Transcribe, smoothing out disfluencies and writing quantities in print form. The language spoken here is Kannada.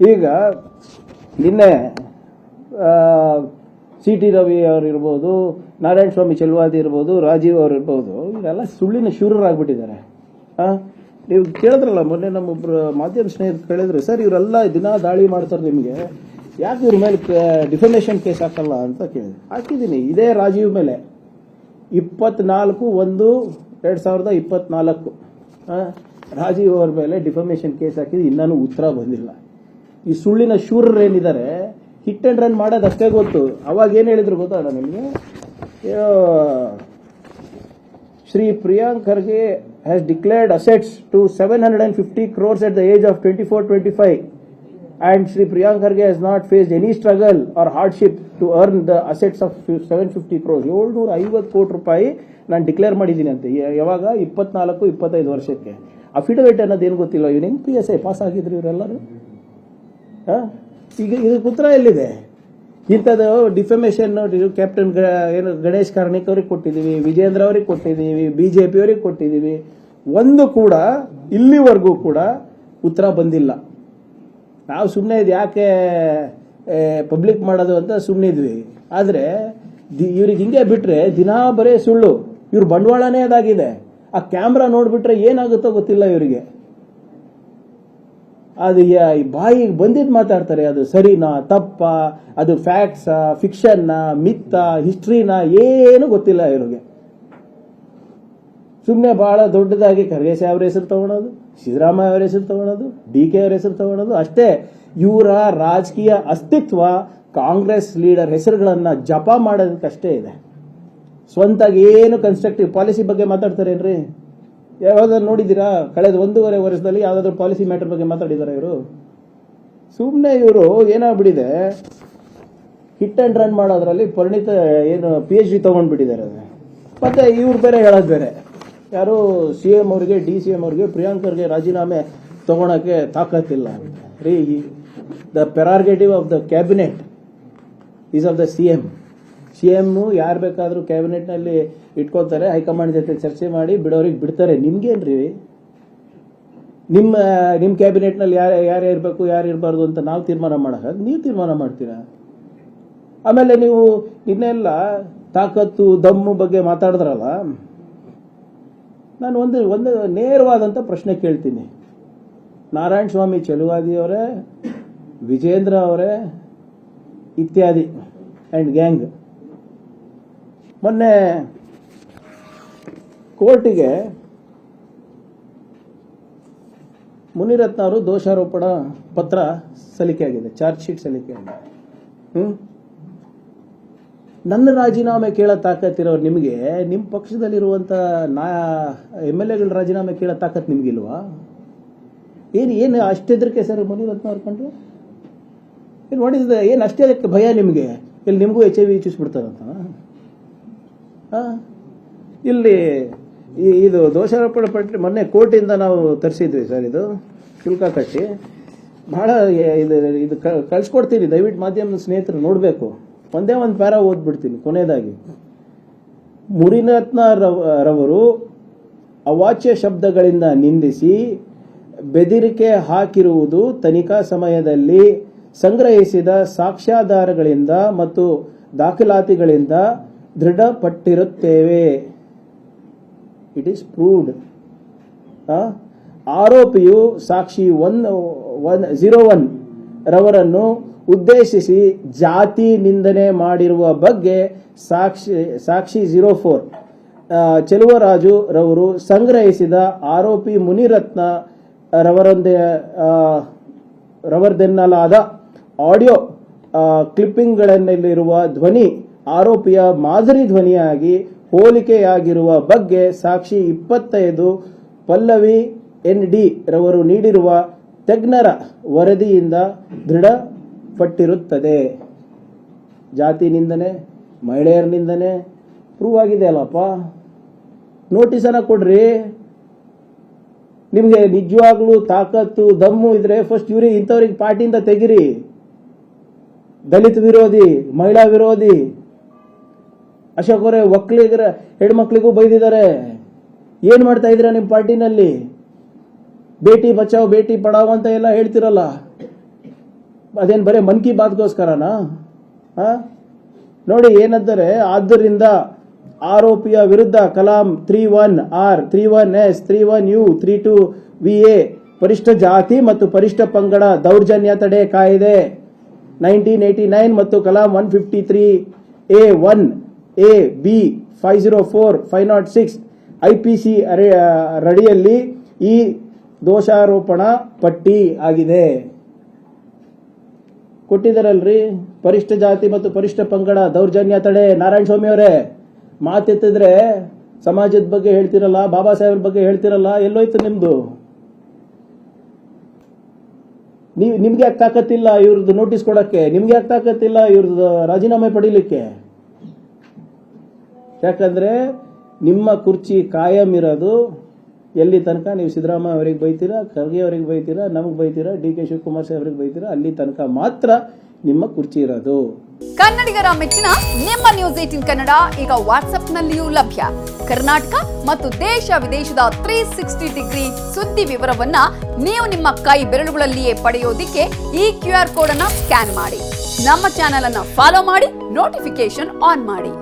ಈಗ ನಿನ್ನೆ ಸಿ ಟಿ ರವಿ ಅವರು ಇರ್ಬೋದು, ನಾರಾಯಣ ಸ್ವಾಮಿ ಚೆಲುವಾದಿ ಇರ್ಬೋದು, ರಾಜೀವ್ ಅವರು ಇರ್ಬೋದು, ಇವರೆಲ್ಲ ಸುಳ್ಳಿನ ಶೂರರಾಗ್ಬಿಟ್ಟಿದ್ದಾರೆ. ನೀವು ಕೇಳಿದ್ರಲ್ಲ ಮೊನ್ನೆ ನಮ್ಮೊಬ್ರು ಮಾಧ್ಯಮ ಸ್ನೇಹಿತರು ಕೇಳಿದ್ರು, ಸರ್ ಇವರೆಲ್ಲ ದಿನ ದಾಳಿ ಮಾಡ್ತಾರೆ, ನಿಮಗೆ ಯಾಕೆ ಇವ್ರ ಮೇಲೆ ಡಿಫಮೇಷನ್ ಕೇಸ್ ಹಾಕಲ್ಲ ಅಂತ ಕೇಳಿದ್ರು. ಹಾಕಿದ್ದೀನಿ. ಇದೇ ರಾಜೀವ್ ಮೇಲೆ 24/1/2024 ರಾಜೀವ್ ಅವ್ರ ಮೇಲೆ ಡಿಫಮೇಷನ್ ಕೇಸ್ ಹಾಕಿದ್ದು, ಇನ್ನೂ ಉತ್ತರ ಬಂದಿಲ್ಲ. ಈ ಸುಳ್ಳಿನ ಶೂರರೇನಿದ್ದಾರೆ ಹಿಟ್ ಅಂಡ್ ರನ್ ಮಾಡೋದು ಅಷ್ಟೇ ಗೊತ್ತು. ಅವಾಗ ಏನು ಹೇಳಿದ್ರು ಗೊತ್ತಾಡ ನಿಮಗೆ? Shri Priyank Kharge has declared assets to 750 crores at the age of 24-25 and Shri Priyank Kharge has not faced any struggle or hardship to earn the assets of 750 crores. 750 ಕೋಟಿ ರೂಪಾಯಿ ನಾನು ಡಿಕ್ಲೇರ್ ಮಾಡಿದ್ದೀನಿ ಅಂತ. ಯಾವಾಗ? 24-25 ವರ್ಷಕ್ಕೆ. ಅಫಿಡವಿಟ್ ಅನ್ನೋದು ಏನು ಗೊತ್ತಿಲ್ಲ. ಇವ್ನು ಹೆಂಗ್ PSI ಪಾಸ್ ಆಗಿದ್ರು ಇವರೆಲ್ಲರೂ? ಈಗ ಇದಕ್ಕೆ ಉತ್ತರ ಎಲ್ಲಿದೆ? ಇಂಥದ್ದು ಡಿಫಮೇಷನ್ ಕ್ಯಾಪ್ಟನ್ ಏನು ಗಣೇಶ್ ಕಾರ್ಣಿಕ್ ಅವ್ರಿಗೆ ಕೊಟ್ಟಿದ್ದೀವಿ, ವಿಜೇಂದ್ರ ಅವ್ರಿಗೆ ಕೊಟ್ಟಿದ್ದೀವಿ, ಬಿಜೆಪಿ ಅವ್ರಿಗೆ ಕೊಟ್ಟಿದ್ದೀವಿ. ಒಂದು ಕೂಡ ಇಲ್ಲಿವರೆಗೂ ಕೂಡ ಉತ್ತರ ಬಂದಿಲ್ಲ. ನಾವು ಸುಮ್ಮನೆ ಇದು ಯಾಕೆ ಪಬ್ಲಿಕ್ ಮಾಡೋದು ಅಂತ ಸುಮ್ಮನೆ ಇದ್ವಿ. ಆದರೆ ಇವ್ರಿಗೆ ಹಿಂಗೆ ಬಿಟ್ರೆ ದಿನಾ ಬರೇ ಸುಳ್ಳು. ಇವ್ರ ಬಂಡವಾಳನೇ ಅದಾಗಿದೆ. ಆ ಕ್ಯಾಮ್ರಾ ನೋಡ್ಬಿಟ್ರೆ ಏನಾಗುತ್ತೋ ಗೊತ್ತಿಲ್ಲ ಇವರಿಗೆ. ಅದು ಬಾಯಿಗೆ ಬಂದಿದ್ದು ಮಾತಾಡ್ತಾರೆ. ಅದು ಸರಿನಾ ತಪ್ಪಾ, ಅದು ಫ್ಯಾಕ್ಟ್ಸಾ ಫಿಕ್ಷನ್ನಾ ಮಿತ್ತಾ ಹಿಸ್ಟ್ರಿನಾ ಏನು ಗೊತ್ತಿಲ್ಲ ಇವ್ರಿಗೆ. ಸುಮ್ಮನೆ ಬಹಳ ದೊಡ್ಡದಾಗಿ ಖರ್ಗೆ ಸಾಹೇಬ್ರ ಹೆಸರು ತಗೊಳೋದು, ಸಿದ್ದರಾಮಯ್ಯ ಅವರ ಹೆಸರು ತಗೊಳೋದು, DK ಅವರ ಹೆಸರು ತಗೊಳೋದು ಅಷ್ಟೇ. ಇವರ ರಾಜಕೀಯ ಅಸ್ತಿತ್ವ ಕಾಂಗ್ರೆಸ್ ಲೀಡರ್ ಹೆಸರುಗಳನ್ನ ಜಪ ಮಾಡೋದಕ್ಕಷ್ಟೇ ಇದೆ. ಸ್ವಂತಾಗಿ ಏನು ಕನ್ಸ್ಟ್ರಕ್ಟಿವ್ ಪಾಲಿಸಿ ಬಗ್ಗೆ ಮಾತಾಡ್ತಾರೇನ್ರಿ? ಯಾವ್ದಾದ್ರು ನೋಡಿದ್ದೀರಾ? ಕಳೆದ 1.5 ವರ್ಷದಲ್ಲಿ ಯಾವ್ದಾದ್ರು ಪಾಲಿಸಿ ಮ್ಯಾಟರ್ ಬಗ್ಗೆ ಮಾತಾಡಿದಾರ ಇವರು? ಸುಮ್ಮನೆ ಇವರು ಏನಾಗ್ಬಿಟ್ಟಿದೆ, ಹಿಟ್ ಅಂಡ್ ರನ್ ಮಾಡೋದ್ರಲ್ಲಿ ಪರಿಣಿತ ಏನು PhD ತಗೊಂಡ್ಬಿಟ್ಟಿದ್ದಾರೆ. ಮತ್ತೆ ಇವ್ರು ಬೇರೆ ಹೇಳೋದು ಬೇರೆ. ಯಾರು CM ಅವ್ರಿಗೆ DCM ಅವ್ರಿಗೆ ಪ್ರಿಯಾಂಕ್ ಖರ್ಗೆ ರಾಜೀನಾಮೆ ತಗೊಳಕ್ಕೆ ತಾಕತ್ತಿಲ್ಲ ರೀ. The prerogative of the cabinet is of the CM. ಯಾರು ಬೇಕಾದ್ರೂ ಕ್ಯಾಬಿನೆಟ್ ನಲ್ಲಿ ಇಟ್ಕೊಳ್ತಾರೆ, ಹೈಕಮಾಂಡ್ ಜೊತೆ ಚರ್ಚೆ ಮಾಡಿ ಬಿಡೋರಿಗೆ ಬಿಡ್ತಾರೆ. ನಿಮ್ಗೇನ್ರಿ? ನಿಮ್ಮ ಕ್ಯಾಬಿನೆಟ್ ನಲ್ಲಿ ಯಾರು ಇರಬೇಕು ಯಾರು ಇರಬಾರ್ದು ಅಂತ ನಾವು ತೀರ್ಮಾನ ಮಾಡಕ ನೀವು ತೀರ್ಮಾನ ಮಾಡ್ತೀರಾ? ಆಮೇಲೆ ನೀವು ಇನ್ನೆಲ್ಲ ತಾಕತ್ತು ದಮ್ಮು ಬಗ್ಗೆ ಮಾತಾಡಿದ್ರಲ್ಲ, ನಾನು ಒಂದು ನೇರವಾದಂತ ಪ್ರಶ್ನೆ ಕೇಳ್ತೀನಿ. ನಾರಾಯಣ ಸ್ವಾಮಿ ಚೆಲುವಾದಿ ಅವರೇ, ವಿಜೇಂದ್ರ ಅವರೇ ಇತ್ಯಾದಿ ಅಂಡ್ ಗ್ಯಾಂಗ್ ಮೊನ್ನೆ ಕೋರ್ಟಿಗೆ ಮುನಿರತ್ನ ಅವರು ದೋಷಾರೋಪಣಾ ಪತ್ರ ಸಲ್ಲಿಕೆಯಾಗಿದೆ, ಚಾರ್ಜ್ ಶೀಟ್ ಸಲ್ಲಿಕೆಯಾಗಿದೆ. ನನ್ನ ರಾಜೀನಾಮೆ ಕೇಳೋ ತಾಕತ್ತಿರೋರು ನಿಮಗೆ, ನಿಮ್ಮ ಪಕ್ಷದಲ್ಲಿರುವಂತ MLAಗಳ ರಾಜೀನಾಮೆ ಕೇಳೋ ತಾಕತ್ ನಿಮ್ಗಿಲ್ವಾ? ಏನು ಅಷ್ಟೆದ್ರಕ್ಕೆ ಸರ್ ಮುನಿರತ್ನ ಅವ್ರು ಕಂಡ್ರು? ಏನು ನೋಡಿದ್ರೆ ಏನು ಅಷ್ಟೇ ಭಯ ನಿಮಗೆ? ಇಲ್ಲಿ ನಿಮಗೂ HIV ಚೂಸ್ಬಿಡ್ತಾರಂತ? ಇಲ್ಲಿ ಇದು ದೋಷಾರೋಪಣೆ ಪಟ್ಟಿ ಮೊನ್ನೆ ಕೋರ್ಟಿಂದ ನಾವು ತರಿಸಿದ್ವಿ ಸರ್. ಇದು ಶುಲ್ಕ ಕಟ್ಟಿ ಬಹಳ ಇದು ಕಳ್ಸಿಕೊಡ್ತೀನಿ, ದಯವಿಟ್ಟು ಮಾಧ್ಯಮದ ಸ್ನೇಹಿತರು ನೋಡಬೇಕು. ಒಂದೇ ಒಂದು ಪ್ಯಾರಾ ಓದ್ಬಿಡ್ತೀನಿ ಕೊನೆಯದಾಗಿ. ಮುನಿರತ್ನ ರವರು ಅವಾಚ್ಯ ಶಬ್ದಗಳಿಂದ ನಿಂದಿಸಿ ಬೆದರಿಕೆ ಹಾಕಿರುವುದು ತನಿಖಾ ಸಮಯದಲ್ಲಿ ಸಂಗ್ರಹಿಸಿದ ಸಾಕ್ಷ್ಯಾಧಾರಗಳಿಂದ ಮತ್ತು ದಾಖಲಾತಿಗಳಿಂದ ದೃಢಪಟ್ಟಿರುತ್ತೇವೆ. It is proved. ಆರೋಪಿಯು ಸಾಕ್ಷಿ 01 ರವರನ್ನು ಉದ್ದೇಶಿಸಿ ಜಾತಿ ನಿಂದನೆ ಮಾಡಿರುವ ಬಗ್ಗೆ ಸಾಕ್ಷಿ 04 ಚೆಲುವರಾಜು ರವರು ಸಂಗ್ರಹಿಸಿದ ಆರೋಪಿ ಮುನಿರತ್ನ ರವರದೆನ್ನಲಾದ ಆಡಿಯೋ ಕ್ಲಿಪ್ಪಿಂಗ್ಗಳಲ್ಲಿರುವ ಧ್ವನಿ ಆರೋಪಿಯ ಮಾದರಿ ಧ್ವನಿಯಾಗಿ ಹೋಲಿಕೆಯಾಗಿರುವ ಬಗ್ಗೆ ಸಾಕ್ಷಿ 25 ಪಲ್ಲವಿ ND ರವರು ನೀಡಿರುವ ತಜ್ಞರ ವರದಿಯಿಂದ ದೃಢಪಟ್ಟಿರುತ್ತದೆ. ಜಾತಿ ನಿಂದನೆ, ಮಹಿಳೆಯರ ನಿಂದನೆ ಪ್ರೂವ್ ಆಗಿದೆ ಅಲ್ಲಪ್ಪ. ನೋಟಿಸ್ ಅನ್ನ ಕೊಡ್ರಿ. ನಿಮ್ಗೆ ನಿಜವಾಗ್ಲೂ ತಾಕತ್ತು ದಮ್ಮು ಇದ್ರೆ ಫಸ್ಟ್ ಇಂಥವ್ರಿಗೆ ಪಾರ್ಟಿಯಿಂದ ತೆಗಿರಿ. ದಲಿತ ವಿರೋಧಿ, ಮಹಿಳಾ ವಿರೋಧಿ. ಅಶೋಕ್ ಅವರೇ ಒಕ್ಕಲಿಗರ ಹೆಣ್ಮಕ್ಳಿಗೂ ಬೈದಿದ್ದಾರೆ. ಏನ್ ಮಾಡ್ತಾ ಇದ್ದೀರಾ ನಿಮ್ಮ ಪಾರ್ಟಿನಲ್ಲಿ? ಬೇಟಿ ಬಚಾವ್ ಬೇಟಿ ಪಡಾವ್ ಅಂತ ಎಲ್ಲ ಹೇಳ್ತಿರಲ್ಲ. ಅದೇನು ಬರೀ ಮನ್ ಕಿ ಬಾತ್ಗೋಸ್ಕರನಾ? ನೋಡಿ ಏನಂದರೆ, ಆದ್ದರಿಂದ ಆರೋಪಿಯ ವಿರುದ್ಧ Kalam 31R, 31S, 31U, 32VA ಪರಿಷ್ಠ ಜಾತಿ ಮತ್ತು ಪರಿಷ್ಠ ಪಂಗಡ ದೌರ್ಜನ್ಯ ತಡೆ ಕಾಯ್ದೆ 1989 ಮತ್ತು Kalam 153A1, A, B, 504, 506 IPC ರಡಿಯಲ್ಲಿ ಈ ದೋಷಾರೋಪಣ ಪಟ್ಟಿ ಆಗಿದೆ. ಕೊಟ್ಟಿದ್ದಾರಲ್ರಿ, ಪರಿಷ್ಠ ಜಾತಿ ಮತ್ತು ಪರಿಷ್ಠ ಪಂಗಡ ದೌರ್ಜನ್ಯ ತಡೆ. ನಾರಾಯಣ ಸ್ವಾಮಿ ಅವರೇ, ಮಾತೆತ್ತಿದ್ರೆ ಸಮಾಜದ ಬಗ್ಗೆ ಹೇಳ್ತಿರಲ್ಲ, ಬಾಬಾ ಸಾಹೇಬ್ರ ಬಗ್ಗೆ ಹೇಳ್ತಿರಲ್ಲ, ಎಲ್ಲೋಯ್ತು ನಿಮ್ದು? ನಿಮ್ಗೆ ಯಾಕೆ ತಾಕತ್ತಿಲ್ಲ ಇವ್ರದ್ದು ನೋಟಿಸ್ ಕೊಡಕ್ಕೆ? ನಿಮ್ಗೆ ಯಾಕೆ ತಾಕತ್ತಿಲ್ಲ ಇವ್ರದ್ದು ರಾಜೀನಾಮೆ ಪಡೀಲಿಕ್ಕೆ? ಯಾಕಂದ್ರೆ ನಿಮ್ಮ ಕುರ್ಚಿ ಕಾಯಂ ಇರೋದು ಎಲ್ಲಿ ತನಕ ನೀವು ಸಿದ್ದರಾಮಯ್ಯ ಅವರಿಗೆ ಬೈತೀರಾ, ಖರ್ಗೆ ಅವರಿಗೆ ಬೈತೀರಾ, ನಮಗೆ ಬೈತೀರಾ, DK ಶಿವಕುಮಾರ್ ಸಾಹೇಬ್ರಿಗೆ ಬೈತೀರಾ, ಅಲ್ಲಿ ತನಕ ಮಾತ್ರ ನಿಮ್ಮ ಕುರ್ಚಿ ಇರೋದು. ಕನ್ನಡಿಗರ ಮೆಚ್ಚಿನ ನಿಮ್ಮ ನ್ಯೂಸ್ 18 ಕನ್ನಡ ಈಗ ವಾಟ್ಸ್ಆಪ್ನಲ್ಲಿಯೂ ಲಭ್ಯ. ಕರ್ನಾಟಕ ಮತ್ತು ದೇಶ ವಿದೇಶದ 360 ಡಿಗ್ರಿ ಸುದ್ದಿ ವಿವರವನ್ನ ನೀವು ನಿಮ್ಮ ಕೈ ಬೆರಳುಗಳಲ್ಲಿಯೇ ಪಡೆಯೋದಿಕ್ಕೆ ಈ QR ಕೋಡ್ ಅನ್ನ ಸ್ಕ್ಯಾನ್ ಮಾಡಿ. ನಮ್ಮ ಚಾನೆಲ್ ಅನ್ನ ಫಾಲೋ ಮಾಡಿ, ನೋಟಿಫಿಕೇಶನ್ ಆನ್ ಮಾಡಿ.